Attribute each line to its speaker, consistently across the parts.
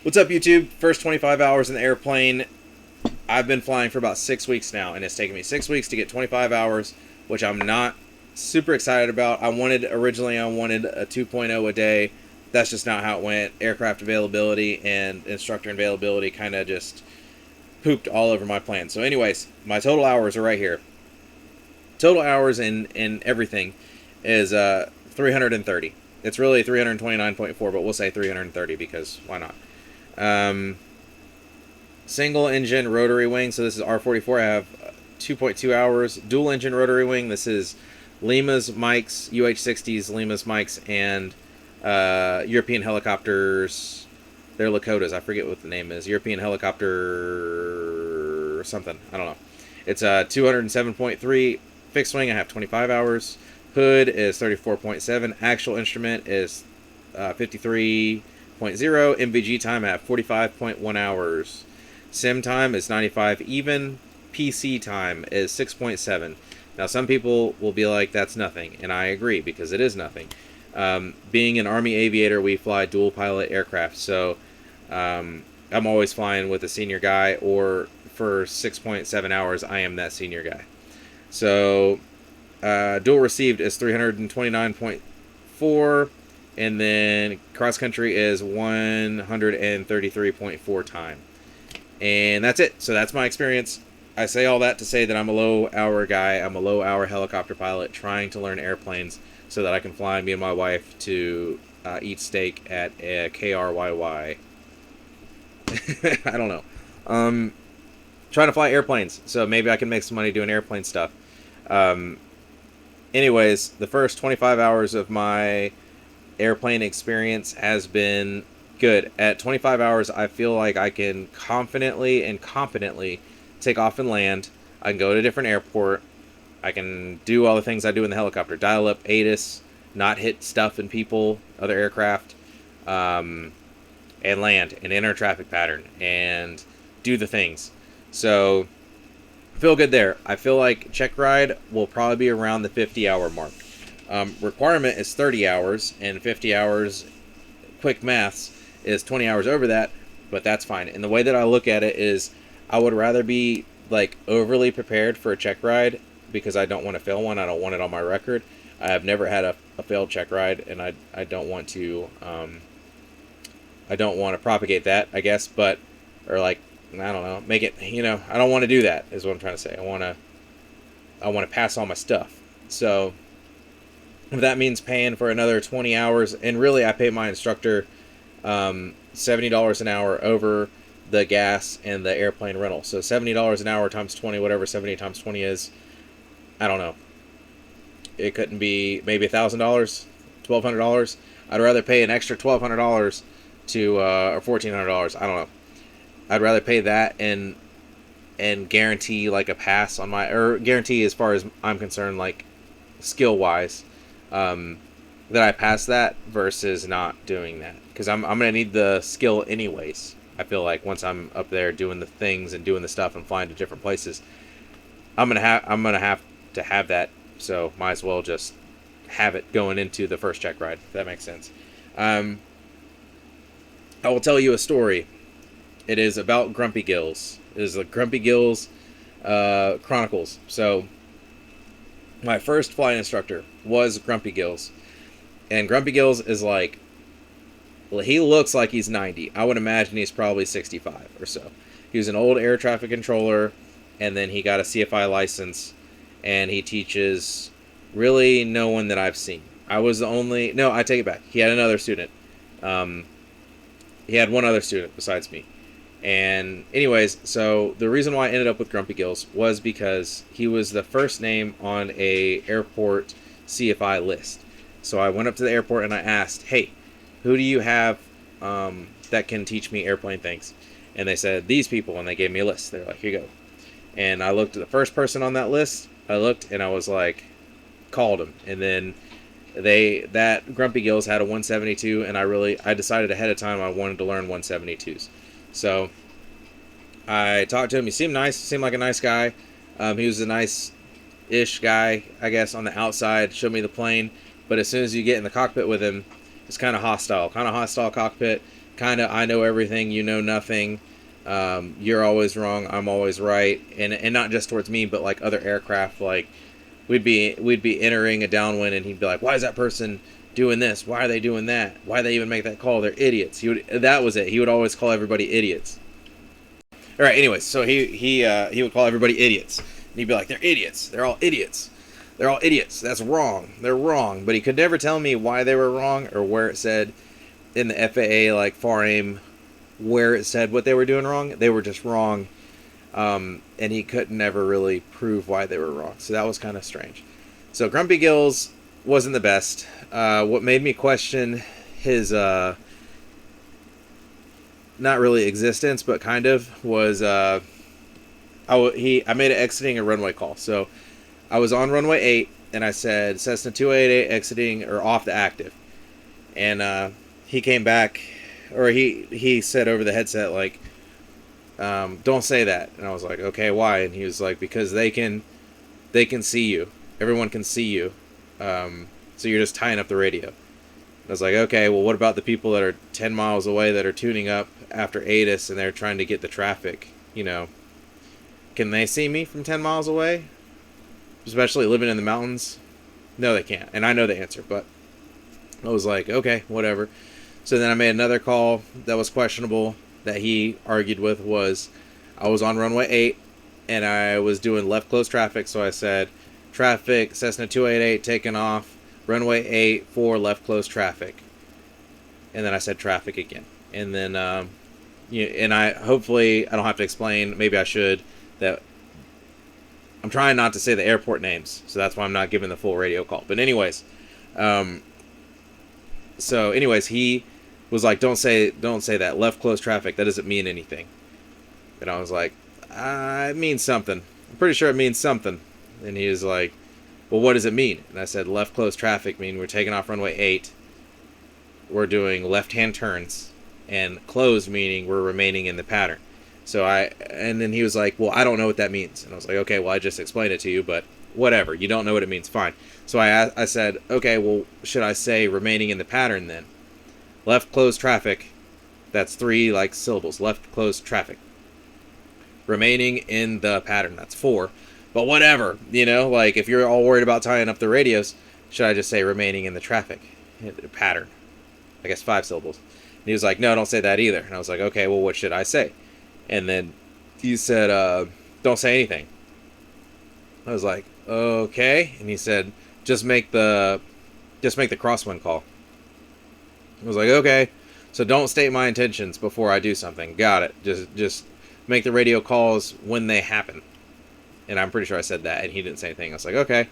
Speaker 1: What's up, YouTube? First 25 hours in the airplane. I've been flying for about 6 weeks now, and it's taken me 6 weeks to get 25 hours, which I'm not super excited about. Originally I wanted a 2.0 a day. That's just not how it went. Aircraft availability and instructor availability kind of just pooped all over my plan. So anyways, my total hours are right here. Total hours in everything is 330. It's really 329.4, but we'll say 330 because why not? Um, Single engine rotary wing. So this is R44. I have 2.2 hours. Dual engine rotary wing. This is Lima's Mikes, UH-60s, Lima's Mikes, and European helicopters. They're Lakotas. I forget what the name is. European helicopter or something. I don't know. It's 207.3 fixed wing. I have 25 hours. Hood is 34.7. Actual instrument is 53.0. MVG time I have 45.1 hours. Sim time is 95 even. PC time is 6.7. Now, some people will be like, that's nothing, and I agree, because it is nothing. Being an Army aviator, we fly dual pilot aircraft, so I'm always flying with a senior guy, or for 6.7 hours, I am that senior guy. So, dual received is 329.4, and then cross country is 133.4 time. And that's it. So that's my experience. I say all that to say that I'm a low hour guy. I'm a low hour helicopter pilot trying to learn airplanes so that I can fly me and my wife to eat steak at a KRYY. I don't know. Trying to fly airplanes, so maybe I can make some money doing airplane stuff. Anyways, the first 25 hours of my airplane experience has been good. At 25 hours, I feel like I can confidently and competently take off and land. I can go to a different airport. I can do all the things I do in the helicopter. Dial up ATIS, not hit stuff and people, other aircraft, and land and enter traffic pattern and do the things. So, feel good there. I feel like check ride will probably be around the 50-hour mark. Requirement is 30 hours, and 50 hours, quick maths, is 20 hours over that, but that's fine. And the way that I look at it is I would rather be like overly prepared for a check ride because I don't want to fail one. I don't want it on my record. I have never had a failed check ride, and I don't want to propagate that, I guess, but or like I don't know, make it, I don't want to do that is what I'm trying to say. I want to pass all my stuff. So if that means paying for another 20 hours, and really I pay my instructor $70 an hour over the gas and the airplane rental. So $70 an hour times 20, whatever 70 times 20 is, I don't know. It couldn't be maybe $1,000, $1,200. I'd rather pay an extra $1,200 to or $1,400. I don't know. I'd rather pay that and guarantee like a pass on my, or guarantee as far as I'm concerned, like skill wise, that I pass that versus not doing that, because I'm gonna need the skill anyways. I feel like once I'm up there doing the things and doing the stuff and flying to different places, I'm gonna have to have that. So might as well just have it going into the first check ride. If that makes sense. I will tell you a story. It is about Grumpy Gills. It is the Grumpy Gills Chronicles. So my first flying instructor was Grumpy Gills. And Grumpy Gills is like, well, he looks like he's 90. I would imagine he's probably 65 or so. He was an old air traffic controller, and then he got a CFI license, and he teaches really no one that I've seen. I was the only... No, I take it back. He had another student. He had one other student besides me. And anyways, so the reason why I ended up with Grumpy Gills was because he was the first name on a airport CFI list. So I went up to the airport and I asked, hey, who do you have that can teach me airplane things? And they said, these people, and they gave me a list. They're like, here you go. And I looked at the first person on that list. I looked and I was like, called him. And then that Grumpy Gills had a 172, and I decided ahead of time I wanted to learn 172s. So I talked to him. He seemed nice, seemed like a nice guy. He was a nice-ish guy, I guess, on the outside, showed me the plane. But as soon as you get in the cockpit with him, it's kind of hostile cockpit. kind of I know everything, you know nothing. You're always wrong, I'm always right, and not just towards me, but like other aircraft. Like we'd be entering a downwind, and he'd be like, "Why is that person doing this? Why are they doing that? Why they even make that call? They're idiots." That was it. He would always call everybody idiots. All right. Anyways, so he would call everybody idiots, and he'd be like, "They're idiots. They're all idiots. They're all idiots. That's wrong. They're wrong." But he could never tell me why they were wrong or where it said in the FAA like FAR aim where it said what they were doing wrong. They were just wrong, and he could never really prove why they were wrong. So that was kind of strange. So Grumpy Gills wasn't the best. What made me question his not really existence, but kind of was I made an exiting a runway call. So I was on runway 8, and I said Cessna 288 exiting or off the active, and he came back, or he said over the headset like, "Don't say that." And I was like, "Okay, why?" And he was like, "Because they can see you. Everyone can see you. So you're just tying up the radio." I was like, "Okay, well, what about the people that are 10 miles away that are tuning up after ATIS and they're trying to get the traffic? You know, can they see me from 10 miles away? Especially living in the mountains?" No, they can't. And I know the answer, but I was like, "Okay, whatever." So then I made another call that was questionable that he argued with. Was I was on runway 8 and I was doing left close traffic, so I said, "Traffic, Cessna 288 taking off, runway 8 for left close traffic." And then I said traffic again. And then, and I hopefully I don't have to explain, maybe I should, that I'm trying not to say the airport names, so that's why I'm not giving the full radio call. But anyways, he was like, don't say that, left close traffic, that doesn't mean anything." And I was like, "It means something. I'm pretty sure it means something." And he was like, "Well, what does it mean?" And I said, left close traffic mean we're taking off runway 8, we're doing left-hand turns, and closed meaning we're remaining in the pattern. And then he was like, "Well, I don't know what that means." And I was like, "Okay, well, I just explained it to you, but whatever. You don't know what it means, fine." So I said, "Okay, well, should I say remaining in the pattern then? Left close traffic, that's 3 like syllables. Left close traffic. Remaining in the pattern, that's 4. But whatever, like if you're all worried about tying up the radios, should I just say remaining in the traffic pattern? I guess 5 syllables." And he was like, "No, don't say that either." And I was like, "Okay, well, what should I say?" And then he said, "Don't say anything." I was like, "Okay." And he said, just make the crosswind call." I was like, "Okay, so don't state my intentions before I do something. Got it. Just make the radio calls when they happen." And I'm pretty sure I said that, and he didn't say anything. I was like, "Okay,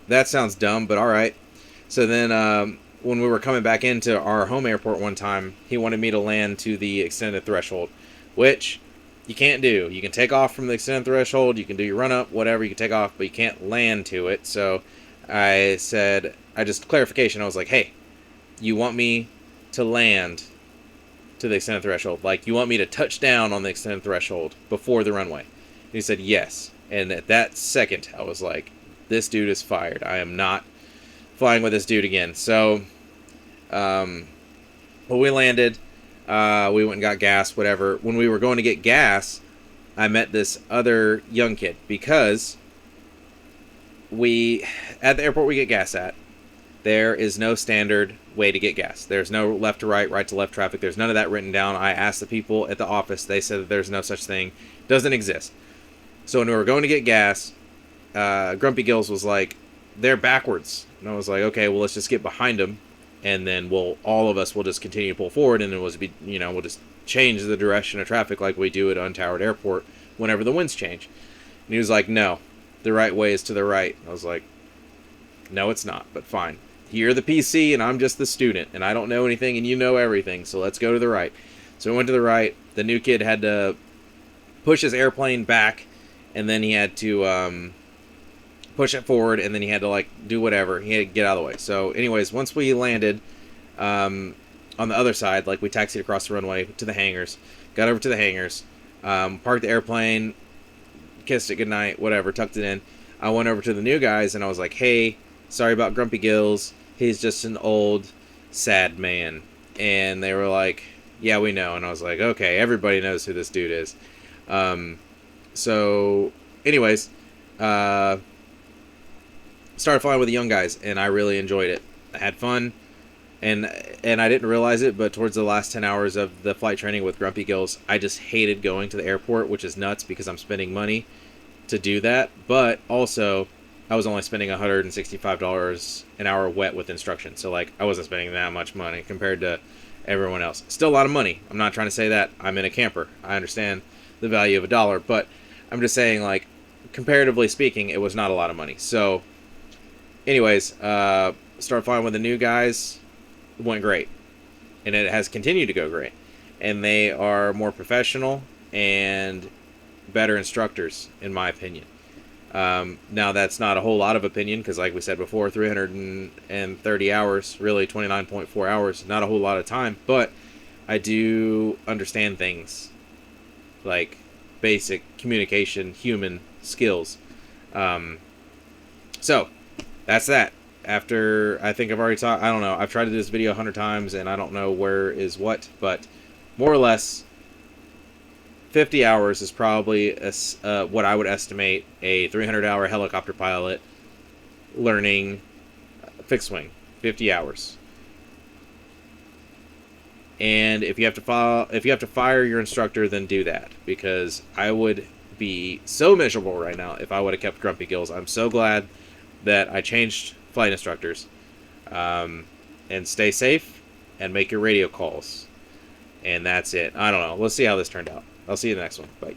Speaker 1: that sounds dumb, but all right." So then when we were coming back into our home airport one time, he wanted me to land to the extended threshold, which you can't do. You can take off from the extended threshold, you can do your run up, whatever, you can take off, but you can't land to it. So I said, clarification, I was like, "Hey, you want me to land to the extended threshold? Like, you want me to touch down on the extended threshold before the runway?" And he said, "Yes." And at that second, I was like, this dude is fired. I am not flying with this dude again. So, when we landed, we went and got gas, whatever. When we were going to get gas, I met this other young kid, because at the airport we get gas at, there is no standard way to get gas. There's no left to right, right to left traffic. There's none of that written down. I asked the people at the office. They said that there's no such thing. Doesn't exist. So when we were going to get gas, Grumpy Gills was like, "They're backwards." And I was like, "Okay, well, let's just get behind them, and then all of us will just continue to pull forward, and then we'll just change the direction of traffic like we do at Untowered Airport whenever the winds change." And he was like, "No, the right way is to the right." And I was like, "No, it's not, but fine. You're the PC, and I'm just the student, and I don't know anything, and you know everything, so let's go to the right." So we went to the right. The new kid had to push his airplane back, and then he had to push it forward, and then he had to do whatever. He had to get out of the way. So anyways, once we landed on the other side, we taxied across the runway to the hangars, got over to the hangars, parked the airplane, kissed it goodnight, whatever, tucked it in. I went over to the new guys, and I was like, "Hey, sorry about Grumpy Gills. He's just an old sad man. And they were like, yeah, we know. And I was like, okay, everybody knows who this dude is. Um, so, anyways, uh, started flying with the young guys, and I really enjoyed it. I had fun, and I didn't realize it, but towards the last 10 hours of the flight training with Grumpy Gills, I just hated going to the airport, which is nuts because I'm spending money to do that. But also, I was only spending $165 an hour wet with instruction. So, like, I wasn't spending that much money compared to everyone else. Still a lot of money. I'm not trying to say that I'm in a camper. I understand the value of a dollar, but I'm just saying, like, comparatively speaking, it was not a lot of money. So, anyways, started flying with the new guys. It went great. And it has continued to go great. And they are more professional and better instructors, in my opinion. Now, that's not a whole lot of opinion because, like we said before, 330 hours, really 29.4 hours, not a whole lot of time. But I do understand things like basic communication, human skills. So, that's that. After, I think I've already talked, I don't know, I've tried to do this video 100 times and I don't know where is what, but more or less, 50 hours is probably what I would estimate a 300-hour helicopter pilot learning fixed wing. 50 hours. And if you have to fire your instructor, then do that, because I would be so miserable right now if I would have kept Grumpy Gills. I'm so glad that I changed flight instructors. And stay safe and make your radio calls. And that's it. I don't know. Let's see how this turned out. I'll see you in the next one. Bye.